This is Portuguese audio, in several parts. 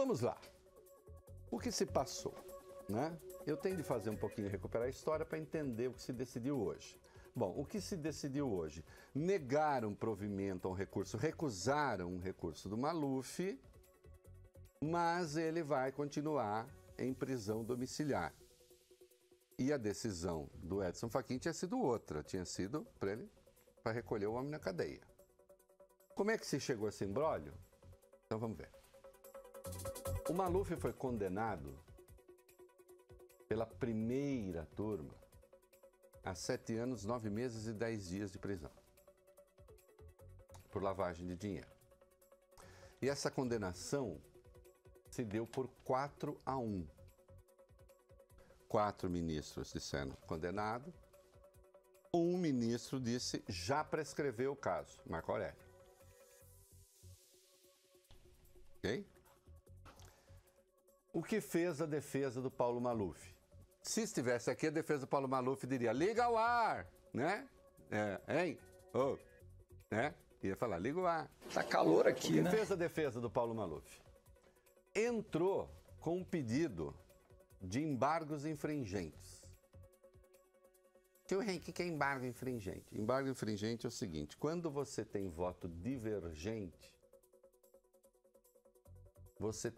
Vamos lá. O que se passou, né? Eu tenho de fazer um pouquinho, recuperar a história para entender o que se decidiu hoje. Bom, o que se decidiu hoje? Negaram provimento a um recurso, recusaram um recurso do Maluf, mas ele vai continuar em prisão domiciliar. E a decisão do Edson Fachin tinha sido outra, tinha sido para ele para recolher o homem na cadeia. Como é que se chegou a esse imbróglio? Então vamos ver. O Maluf foi condenado pela primeira turma a 7 anos, 9 meses e 10 dias de prisão por lavagem de dinheiro. E essa condenação se deu por 4-1. 4 ministros disseram condenado. Um ministro disse já prescreveu o caso, Marco Aurélio. Ok? O que fez a defesa do Paulo Maluf? Se estivesse aqui, a defesa do Paulo Maluf diria, liga o ar, né? Hein? Oh, né? Ia falar, liga o ar. Tá calor aqui, né? O que fez a defesa do Paulo Maluf? Entrou com um pedido de embargos infringentes. Tio Henrique, o que é embargo infringente? Embargo infringente é o seguinte, quando você tem voto divergente, você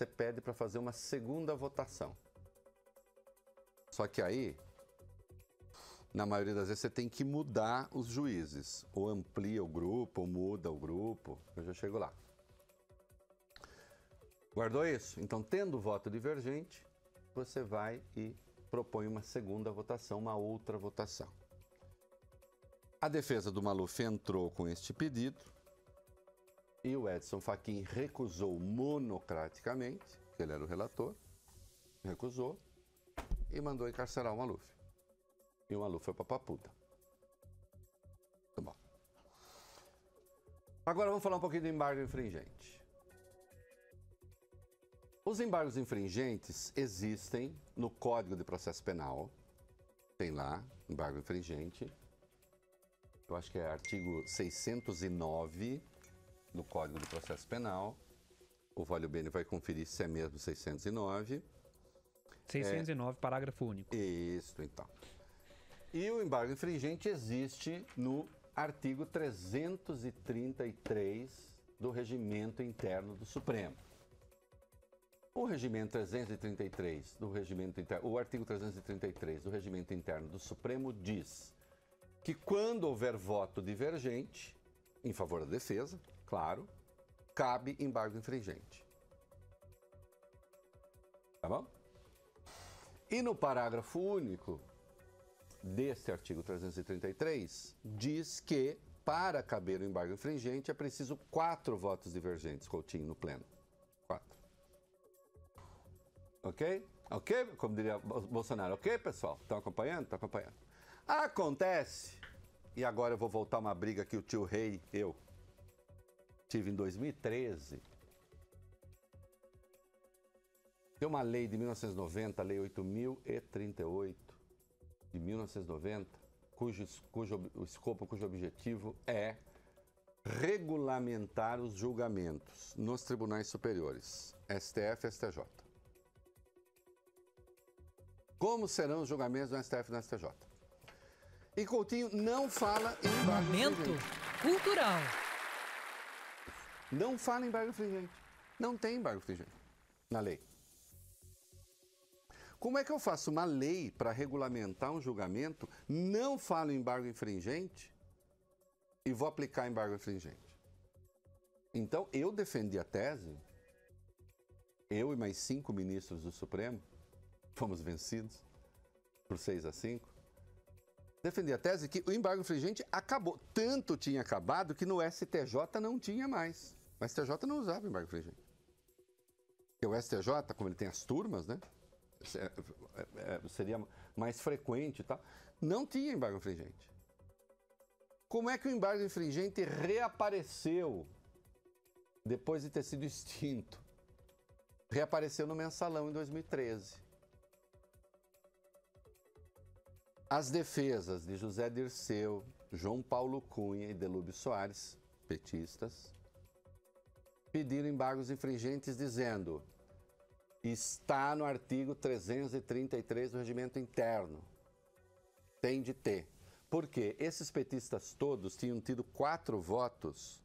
pede para fazer uma segunda votação. Só que aí, na maioria das vezes, você tem que mudar os juízes. Ou amplia o grupo, ou muda o grupo. Eu já chego lá. Guardou isso? Então, tendo voto divergente, você vai e propõe uma segunda votação, uma outra votação. A defesa do Maluf entrou com este pedido e o Edson Fachin recusou monocraticamente, que ele era o relator, recusou e mandou encarcerar o Maluf. E o Maluf foi pra papuda. Tá bom. Agora vamos falar um pouquinho do embargo infringente. Os embargos infringentes existem no Código de Processo Penal. Tem lá, embargo infringente. Eu acho que é artigo 609 do Código de Processo Penal. O Vólio Bene vai conferir se é mesmo 609. 609, parágrafo único. Isso, então. E o embargo infringente existe no artigo 333 do Regimento Interno do Supremo. O Regimento 333 do Regimento Interno, o artigo 333 do Regimento Interno do Supremo diz que quando houver voto divergente, em favor da defesa, claro, cabe embargo infringente. Tá bom? E no parágrafo único deste artigo 333, diz que para caber o embargo infringente é preciso 4 votos divergentes, Coutinho, no pleno. 4. Ok? Ok? Como diria Bolsonaro, ok, pessoal? Estão acompanhando? Estão acompanhando. Acontece, e agora eu vou voltar uma briga que o tio Rei, eu, tive em 2013. Tem uma lei de 1990, a Lei 8.038, de 1990, cujo escopo, cujo objetivo é regulamentar os julgamentos nos tribunais superiores, STF e STJ. Como serão os julgamentos no STF e no STJ? E Coutinho não fala em embargo Momento infringente. cultural. Não fala em embargo infringente. Não tem embargo infringente na lei. Como é que eu faço uma lei para regulamentar um julgamento, não falo em embargo infringente e vou aplicar embargo infringente? Então, eu defendi a tese, eu e mais 5 ministros do Supremo, fomos vencidos por 6-5, defendi a tese que o embargo infringente acabou. Tanto tinha acabado que no STJ não tinha mais. O STJ não usava embargo infringente. Porque o STJ, como ele tem as turmas, né? Seria mais frequente e tal. Não tinha embargo infringente. Como é que o embargo infringente reapareceu depois de ter sido extinto? Reapareceu no Mensalão em 2013. As defesas de José Dirceu, João Paulo Cunha e Delúbio Soares, petistas, pediram embargos infringentes dizendo: está no artigo 333 do Regimento Interno. Tem de ter. Porque esses petistas todos tinham tido 4 votos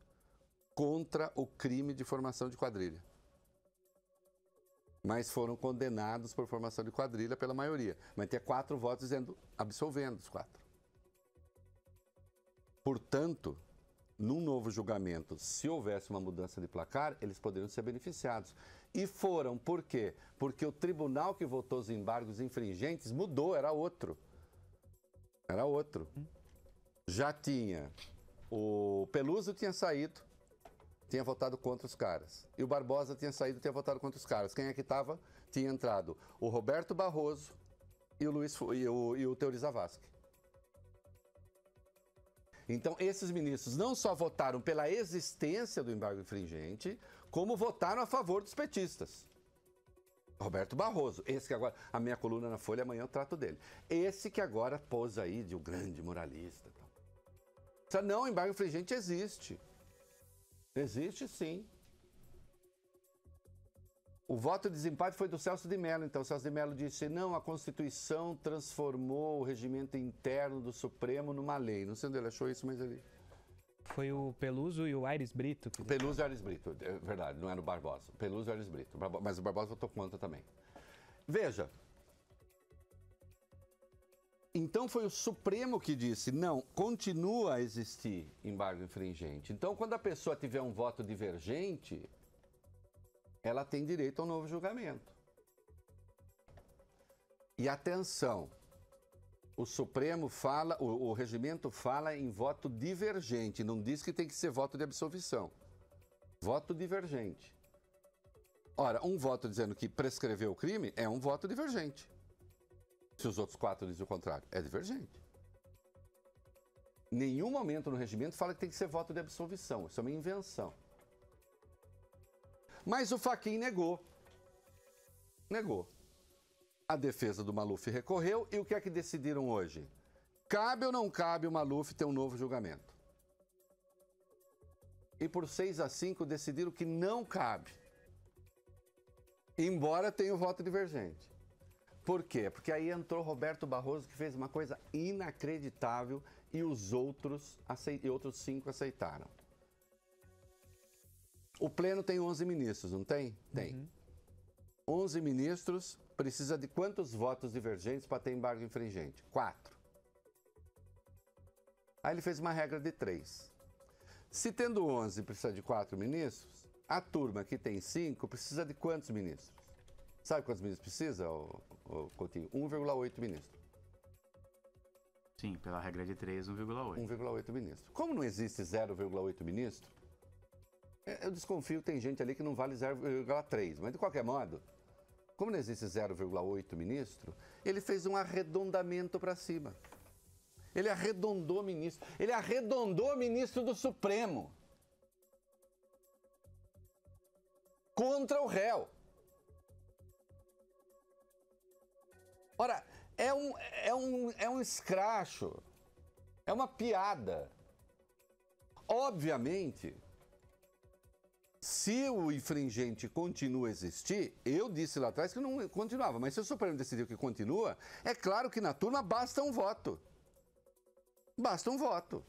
contra o crime de formação de quadrilha. Mas foram condenados por formação de quadrilha pela maioria. Mas tinha 4 votos dizendo, absolvendo os 4. Portanto, num novo julgamento, se houvesse uma mudança de placar, eles poderiam ser beneficiados. E foram, por quê? Porque o tribunal que votou os embargos infringentes mudou, era outro. Era outro. Já tinha, o Peluso tinha saído, tinha votado contra os caras. E o Barbosa tinha saído, tinha votado contra os caras. Quem é que estava? Tinha entrado o Roberto Barroso e o Teori Zavascki. Então, esses ministros não só votaram pela existência do embargo infringente, como votaram a favor dos petistas. Roberto Barroso, esse que agora, a minha coluna na Folha, amanhã eu trato dele. Esse que agora pôs aí de um grande moralista. Não, o embargo infringente existe. Existe sim. O voto de desempate foi do Celso de Mello. Então, o Celso de Mello disse, não, a Constituição transformou o regimento interno do Supremo numa lei. Não sei onde ele achou isso, mas ele... Foi o Peluso e o Aires Brito. O Peluso e o Aires Brito, é verdade, não era o Barbosa. O Peluso e o Aires Brito, mas o Barbosa votou contra também. Veja. Então foi o Supremo que disse, não, continua a existir embargo infringente. Então, quando a pessoa tiver um voto divergente, ela tem direito a um novo julgamento. E atenção, o Supremo fala, o regimento fala em voto divergente, não diz que tem que ser voto de absolvição. Voto divergente. Ora, um voto dizendo que prescreveu o crime é um voto divergente. Se os outros 4 dizem o contrário, é divergente. Nenhum momento no regimento fala que tem que ser voto de absolvição, isso é uma invenção. Mas o Fachin negou. Negou. A defesa do Maluf recorreu e o que é que decidiram hoje? Cabe ou não cabe o Maluf ter um novo julgamento? E por 6-5 decidiram que não cabe. Embora tenha o voto divergente. Por quê? Porque aí entrou Roberto Barroso, que fez uma coisa inacreditável e os outros 5 aceitaram. O Pleno tem 11 ministros, não tem? Tem. Uhum. 11 ministros, precisa de quantos votos divergentes para ter embargo infringente? 4. Aí ele fez uma regra de 3. Se tendo 11 precisa de 4 ministros, a turma que tem 5 precisa de quantos ministros? Sabe quantos ministros precisa, Coutinho? 1,8 ministros. Sim, pela regra de 3, 1,8. 1,8 ministros. Como não existe 0,8 ministro, eu desconfio que tem gente ali que não vale 0,3, mas de qualquer modo, como não existe 0,8 ministro, ele fez um arredondamento para cima. Ele arredondou ministro. Ele arredondou ministro do Supremo. Contra o réu. Ora, é um escracho. É uma piada. Obviamente, se o infringente continua a existir, eu disse lá atrás que não continuava, mas se o Supremo decidiu que continua, é claro que na turma basta um voto. Basta um voto.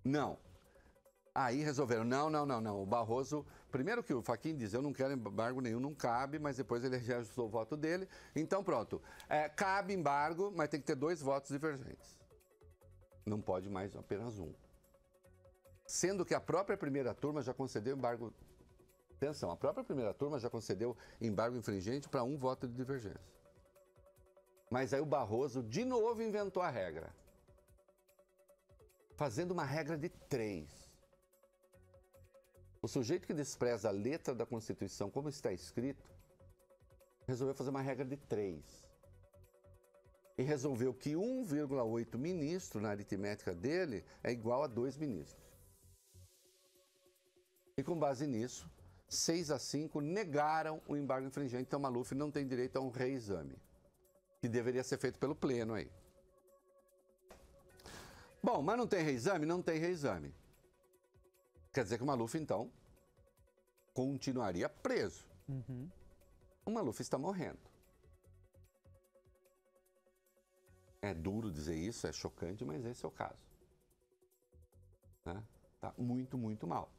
Não. Aí resolveram, não. O Barroso, primeiro que o Fachin diz, eu não quero embargo nenhum, não cabe, mas depois ele reajustou o voto dele. Então pronto, cabe embargo, mas tem que ter 2 votos divergentes. Não pode mais apenas um. Sendo que a própria primeira turma já concedeu embargo... Atenção, a própria primeira turma já concedeu embargo infringente para 1 voto de divergência. Mas aí o Barroso de novo inventou a regra. Fazendo uma regra de 3. O sujeito que despreza a letra da Constituição como está escrito, resolveu fazer uma regra de 3. E resolveu que 1,8 ministro na aritmética dele é igual a 2 ministros. E com base nisso, 6-5 negaram o embargo infringente, então Maluf não tem direito a um reexame, que deveria ser feito pelo Pleno aí. Bom, mas não tem reexame? Não tem reexame. Quer dizer que o Maluf, então, continuaria preso. Uhum. O Maluf está morrendo. É duro dizer isso, é chocante, mas esse é o caso. Né? Tá muito, muito mal.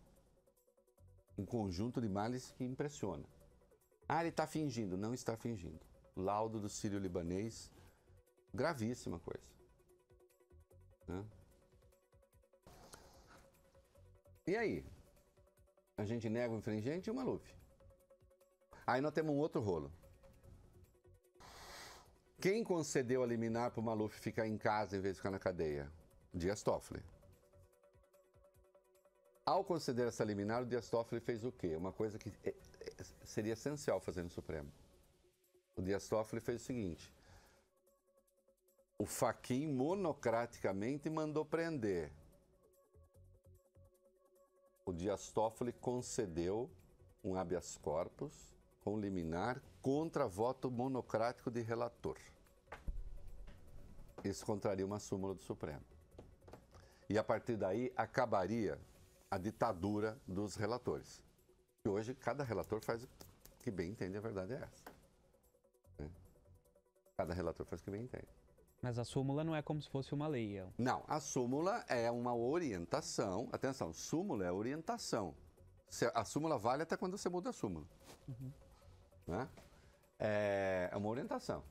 Um conjunto de males que impressiona. Ah, ele está fingindo. Não está fingindo. Laudo do sírio-libanês, gravíssima coisa. Né? E aí? A gente nega o infringente e o Maluf. Aí nós temos um outro rolo. Quem concedeu a liminar para o Maluf ficar em casa em vez de ficar na cadeia? Dias Toffoli. Ao conceder essa liminar, o Dias Toffoli fez o quê? Uma coisa que seria essencial fazer no Supremo. O Dias Toffoli fez o seguinte: o Fachin monocraticamente mandou prender. O Dias Toffoli concedeu um habeas corpus com liminar contra voto monocrático de relator. Isso contraria uma súmula do Supremo. E a partir daí acabaria a ditadura dos relatores. E hoje cada relator faz o que bem entende, a verdade é essa. Né? Cada relator faz o que bem entende. Mas a súmula não é como se fosse uma lei. Não, a súmula é uma orientação. Atenção, súmula é orientação. A súmula vale até quando você muda a súmula. Uhum. Né? É uma orientação.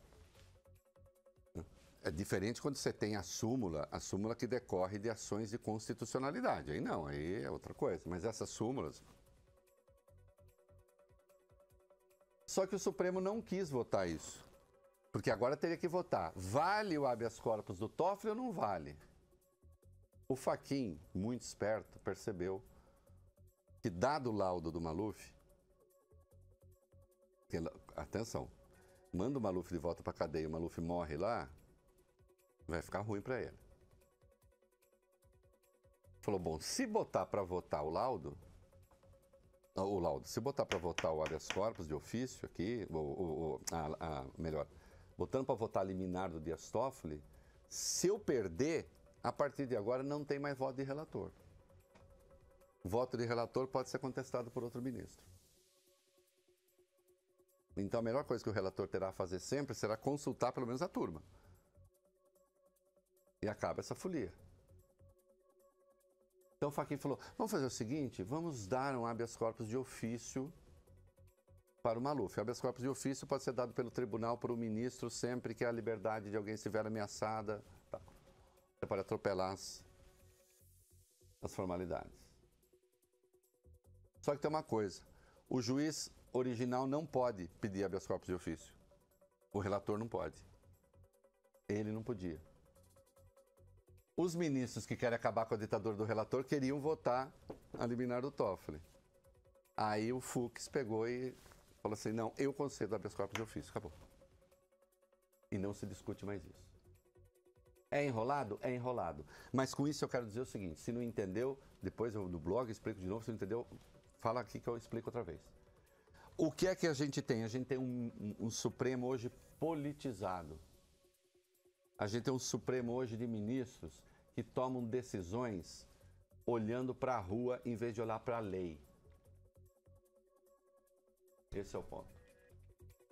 É diferente quando você tem a súmula que decorre de ações de constitucionalidade. Aí não, aí é outra coisa. Mas essas súmulas... Só que o Supremo não quis votar isso. Porque agora teria que votar. Vale o habeas corpus do Toffoli ou não vale? O Fachin, muito esperto, percebeu que, dado o laudo do Maluf, atenção, manda o Maluf de volta para a cadeia e o Maluf morre lá, vai ficar ruim para ele. Falou, bom, se botar para votar o laudo, se botar para votar o habeas corpus de ofício aqui, melhor, botando para votar a liminar do Dias Toffoli, se eu perder, a partir de agora não tem mais voto de relator. O voto de relator pode ser contestado por outro ministro. Então a melhor coisa que o relator terá a fazer sempre será consultar pelo menos a turma. E acaba essa folia. Então o Fachin falou, vamos fazer o seguinte, vamos dar um habeas corpus de ofício para o Maluf. O habeas corpus de ofício pode ser dado pelo tribunal para o ministro sempre que a liberdade de alguém estiver ameaçada. Tá. Você pode atropelar as formalidades. Só que tem uma coisa, o juiz original não pode pedir habeas corpus de ofício. O relator não pode. Ele não podia. Os ministros que querem acabar com a ditadura do relator queriam votar a liminar do Toffoli. Aí o Fux pegou e falou assim, não, eu concedo habeas corpus de ofício, acabou. E não se discute mais isso. É enrolado? É enrolado. Mas com isso eu quero dizer o seguinte, se não entendeu, depois eu no blog explico de novo, se não entendeu, fala aqui que eu explico outra vez. O que é que a gente tem? A gente tem um Supremo hoje politizado. A gente tem um Supremo hoje de ministros que tomam decisões olhando para a rua em vez de olhar para a lei. Esse é o ponto.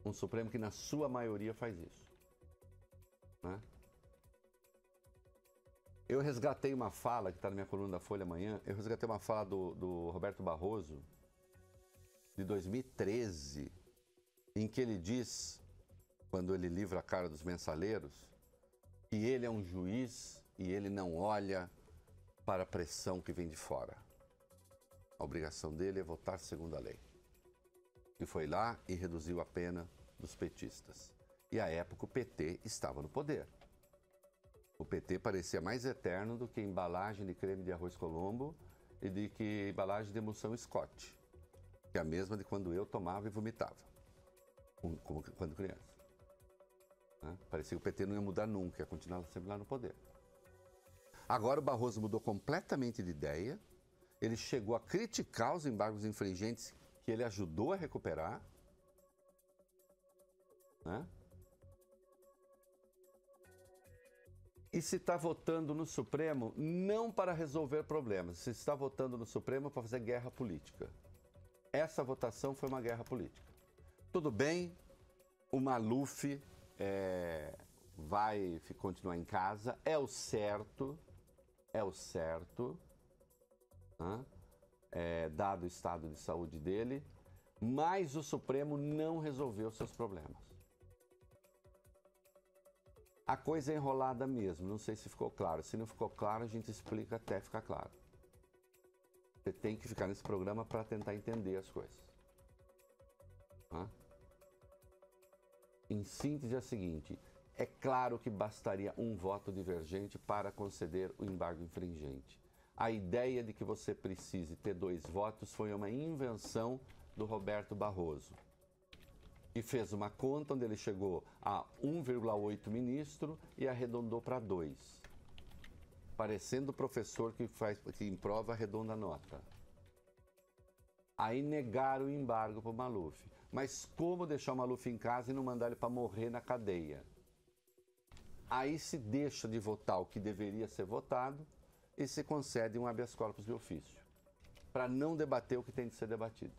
Um Supremo que na sua maioria faz isso. Né? Eu resgatei uma fala, que está na minha coluna da Folha amanhã, eu resgatei uma fala do Roberto Barroso, de 2013, em que ele diz, quando ele livra a cara dos mensaleiros, que ele é um juiz e ele não olha para a pressão que vem de fora. A obrigação dele é votar segundo a lei. E foi lá e reduziu a pena dos petistas. E à época o PT estava no poder. O PT parecia mais eterno do que embalagem de creme de arroz Colombo e de que embalagem de emulsão Scott, que é a mesma de quando eu tomava e vomitava, quando criança. Parecia que o PT não ia mudar nunca, ia continuar sempre lá no poder. Agora o Barroso mudou completamente de ideia, ele chegou a criticar os embargos infringentes que ele ajudou a recuperar. Né? E se está votando no Supremo não para resolver problemas, se está votando no Supremo para fazer guerra política. Essa votação foi uma guerra política. Tudo bem, o Maluf vai continuar em casa, é o certo, né? Dado o estado de saúde dele, mas o Supremo não resolveu seus problemas. A coisa é enrolada mesmo, não sei se ficou claro. Se não ficou claro, a gente explica até ficar claro. Você tem que ficar nesse programa para tentar entender as coisas. Tá? Em síntese é o seguinte, é claro que bastaria um voto divergente para conceder o embargo infringente. A ideia de que você precise ter 2 votos foi uma invenção do Roberto Barroso, que fez uma conta onde ele chegou a 1,8 ministro e arredondou para 2. Parecendo o professor que em prova arredonda a nota. Aí negaram o embargo para o Maluf. Mas como deixar o Maluf em casa e não mandar ele para morrer na cadeia? Aí se deixa de votar o que deveria ser votado e se concede um habeas corpus de ofício, para não debater o que tem de ser debatido.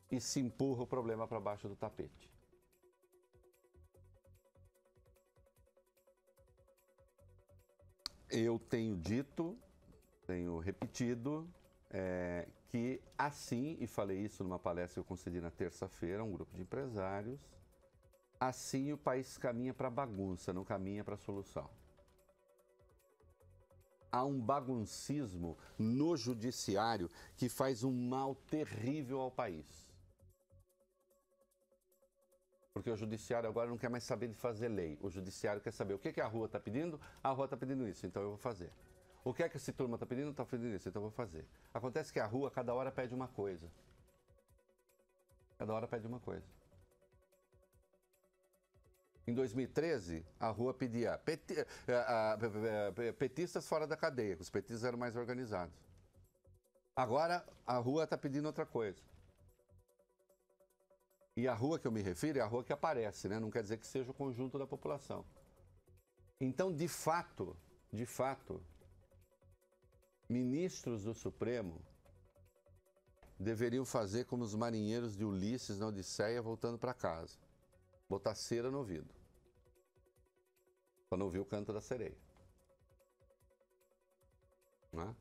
E se empurra o problema para baixo do tapete. Eu tenho dito, tenho repetido, que assim, e falei isso numa palestra que eu concedi na terça-feira a um grupo de empresários, assim o país caminha para bagunça, não caminha para solução. Há um baguncismo no judiciário que faz um mal terrível ao país. Porque o judiciário agora não quer mais saber de fazer lei. O judiciário quer saber o que a rua está pedindo. A rua está pedindo isso, então eu vou fazer. O que esse turma está pedindo? Está pedindo isso, então eu vou fazer. Acontece que a rua, cada hora pede uma coisa. Cada hora pede uma coisa. Em 2013, a rua pedia petistas fora da cadeia, que os petistas eram mais organizados. Agora, a rua está pedindo outra coisa. E a rua que eu me refiro é a rua que aparece, né? Não quer dizer que seja o conjunto da população. Então, de fato, ministros do Supremo deveriam fazer como os marinheiros de Ulisses na Odisseia voltando para casa. Botar cera no ouvido. Para não ouvir o canto da sereia. Não é?